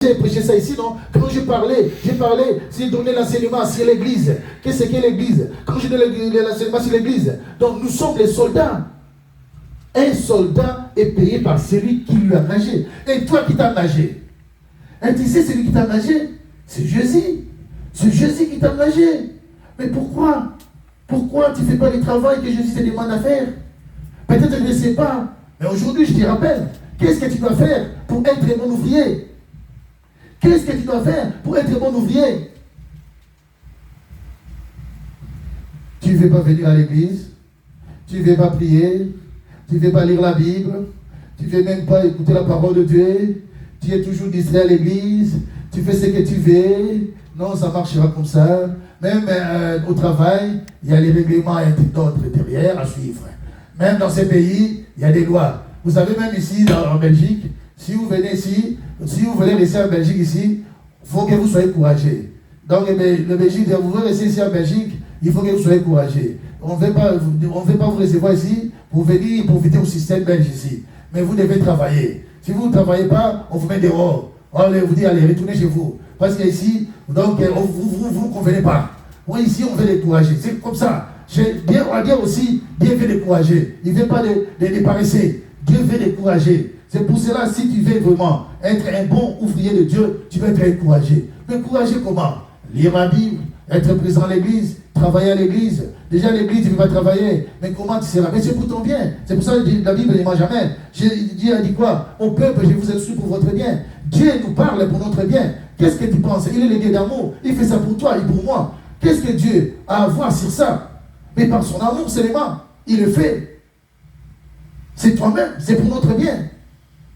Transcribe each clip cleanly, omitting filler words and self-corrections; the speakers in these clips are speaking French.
J'ai prêché ça ici, non? Quand j'ai parlé, j'ai donné l'enseignement sur l'église. Qu'est-ce qu'est l'église? Quand j'ai donné l'enseignement sur l'église, donc nous sommes les soldats. Un soldat est payé par celui qui lui a engagé. Et toi qui t'as engagé, et tu sais celui qui t'a engagé, c'est Jésus. C'est Jésus qui t'a engagé. Mais pourquoi? Pourquoi tu ne fais pas le travail que Jésus te demande à faire? Peut-être que tu ne sais pas. Mais aujourd'hui, je te rappelle, qu'est-ce que tu dois faire pour être un bon ouvrier? Qu'est-ce que tu dois faire pour être un bon ouvrier? Tu ne veux pas venir à l'église, tu ne veux pas prier, tu ne veux pas lire la Bible, tu ne veux même pas écouter la parole de Dieu, tu es toujours distrait à l'église, tu fais ce que tu veux. Non, ça marchera comme ça. Même au travail, il y a les règlements et d'autres derrière à suivre. Même dans ces pays, il y a des lois. Vous savez, même ici, en Belgique, si vous venez ici, si vous voulez rester en Belgique ici, il faut que vous soyez courageux. Donc, le Belgique, vous voulez rester ici en Belgique, il faut que vous soyez courageux. On ne veut pas vous recevoir ici pour venir profiter au système belge ici. Mais vous devez travailler. Si vous ne travaillez pas, on vous met dehors. On vous dit, allez, retournez chez vous. Parce qu'ici, donc, vous ne convenez pas. Moi, ici, on veut les courager. C'est comme ça. On va dire aussi, Dieu veut les courager. Il ne veut pas les paresser. Dieu veut les courager. C'est pour cela, si tu veux vraiment être un bon ouvrier de Dieu, tu vas être encouragé. Mais encouragé comment? Lire la Bible, être présent à l'église, travailler à l'église. Déjà, l'église, tu ne peux pas travailler. Mais comment tu seras? Mais c'est pour ton bien. C'est pour ça que la Bible ne ment jamais. Dieu a dit quoi? Au peuple, je vous instruis pour votre bien. Dieu nous parle pour notre bien. Qu'est-ce que tu penses? Il est le Dieu d'amour. Il fait ça pour toi et pour moi. Qu'est-ce que Dieu a à voir sur ça? Mais par son amour seulement, il le fait. C'est toi-même, c'est pour notre bien.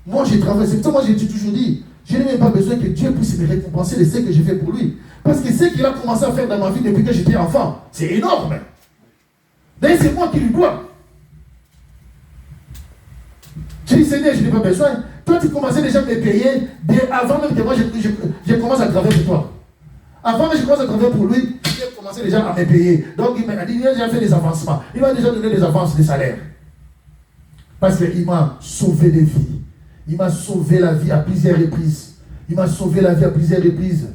Moi, j'ai travaillé. C'est pour ça que moi, j'ai toujours dit, je n'ai même pas besoin que Dieu puisse me récompenser de ce que j'ai fait pour lui. Parce que ce qu'il a commencé à faire dans ma vie depuis que j'étais enfant, c'est énorme. D'ailleurs, c'est moi qui lui dois. Je dis, Seigneur, je n'ai pas besoin. Toi, tu commençais déjà à me payer avant même que moi, je commence à travailler pour toi. Avant que je commence à travailler pour lui, il commençait déjà à me payer. Donc, il a déjà fait des avancements. Il m'a déjà donné des avances de salaire. Parce qu'il m'a sauvé des vies. Il m'a sauvé la vie à plusieurs reprises. Il m'a sauvé la vie à plusieurs reprises.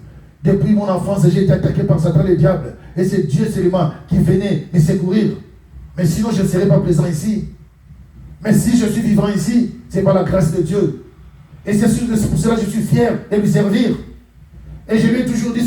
Depuis mon enfance, j'ai été attaqué par Satan le diable. Et c'est Dieu seulement qui venait me secourir. Mais sinon, je ne serais pas présent ici. Mais si je suis vivant ici, c'est par la grâce de Dieu. Et c'est pour cela que je suis fier de lui servir. Et je lui ai toujours dit,